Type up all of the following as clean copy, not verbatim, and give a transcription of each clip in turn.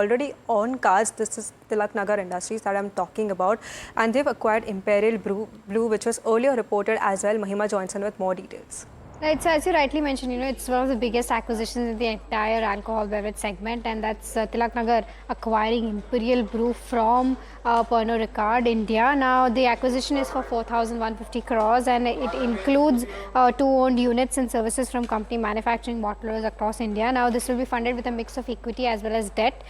already on cards. This is Tilaknagar Industries that I'm talking about, and they've acquired Imperial Blue, which was earlier reported as well. Mahima joins in with more details. Right, so as you rightly mentioned, it's one of the biggest acquisitions in the entire alcohol beverage segment, and that's Tilaknagar acquiring Imperial Brew from Pernod Ricard, India. Now, the acquisition is for 4,150 crores, and it includes two owned units and services from company manufacturing bottlers across India. Now, this will be funded with a mix of equity as well as debt.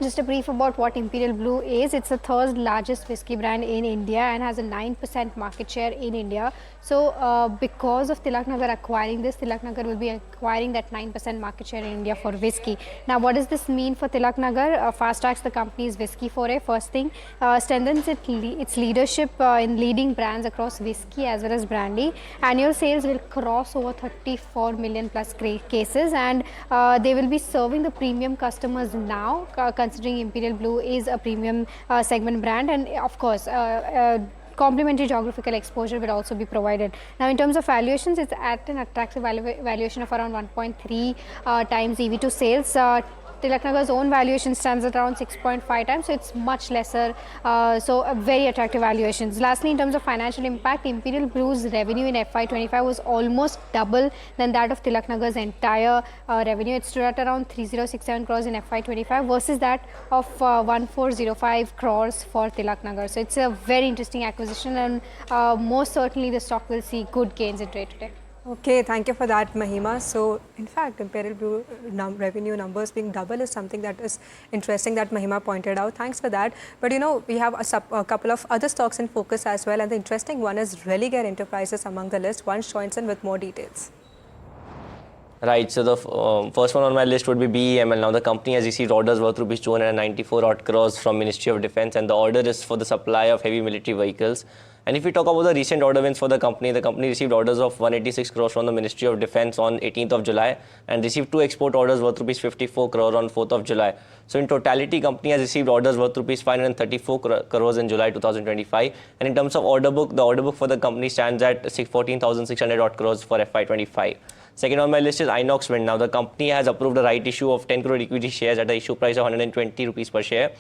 Just a brief about what Imperial Blue is. It's the third largest whiskey brand in India and has a 9% market share in India. So, because of Tilaknagar acquiring this, Tilaknagar will be acquiring that 9% market share in India for whiskey. Now, what does this mean for Tilaknagar? Fast tracks the company's whiskey foray. First thing, strengthens its leadership in leading brands across whiskey as well as brandy. Annual sales will cross over 34 million plus cases, and they will be serving the premium customers now, considering Imperial Blue is a premium segment brand, and of course complementary geographical exposure will also be provided. Now, in terms of valuations, it's at an attractive valuation of around 1.3 times EV to sales. Tilaknagar's own valuation stands at around 6.5 times, so it's much lesser, so very attractive valuations. Lastly, in terms of financial impact, Imperial Brew's revenue in FY25 was almost double than that of Tilaknagar's entire revenue. It stood at around 3067 crores in FY25 versus that of 1405 crores for Tilaknagar. So it's a very interesting acquisition, and most certainly the stock will see good gains in trade today. Okay, thank you for that, Mahima. So, in fact, Imperial Blue revenue numbers being double is something that is interesting that Mahima pointed out. Thanks for that. But we have a couple of other stocks in focus as well, and the interesting one is Ricard Enterprises among the list. One joins in with more details. Right, so the first one on my list would be BEML. Now, the company has received orders worth rupees 294 odd crores from Ministry of Defence, and the order is for the supply of heavy military vehicles. And if we talk about the recent order wins for the company received orders of 186 crores from the Ministry of Defence on 18th of July and received two export orders worth rupees 54 crore on 4th of July. So in totality, company has received orders worth rupees 534 crores in July 2025. And in terms of order book, the order book for the company stands at 14,600 odd crores for FY25. Second on my list is Inox Wind. Now, the company has approved a right issue of 10 crore equity shares at the issue price of 120 rupees per share.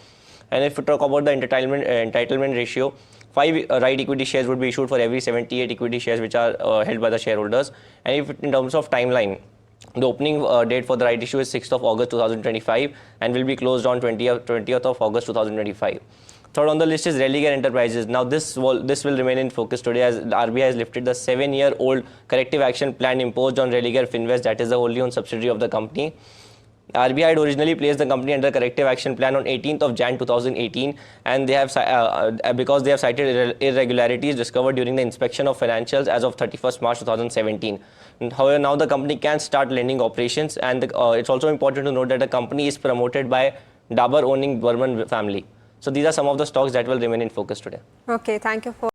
And if we talk about the entitlement ratio, 5 right equity shares would be issued for every 78 equity shares which are held by the shareholders. And if in terms of timeline, the opening date for the right issue is 6th of August 2025 and will be closed on 20th of August 2025. Third on the list is Ricard Enterprises. Now, this will remain in focus today as the RBI has lifted the 7-year-old corrective action plan imposed on Ricard Finvest, that is the wholly owned subsidiary of the company. RBI had originally placed the company under corrective action plan on 18th of Jan 2018, and they have because they have cited irregularities discovered during the inspection of financials as of 31st March 2017. However, now the company can start lending operations, and it's also important to note that the company is promoted by Dabur owning Burman family. So these are some of the stocks that will remain in focus today. Okay, thank you for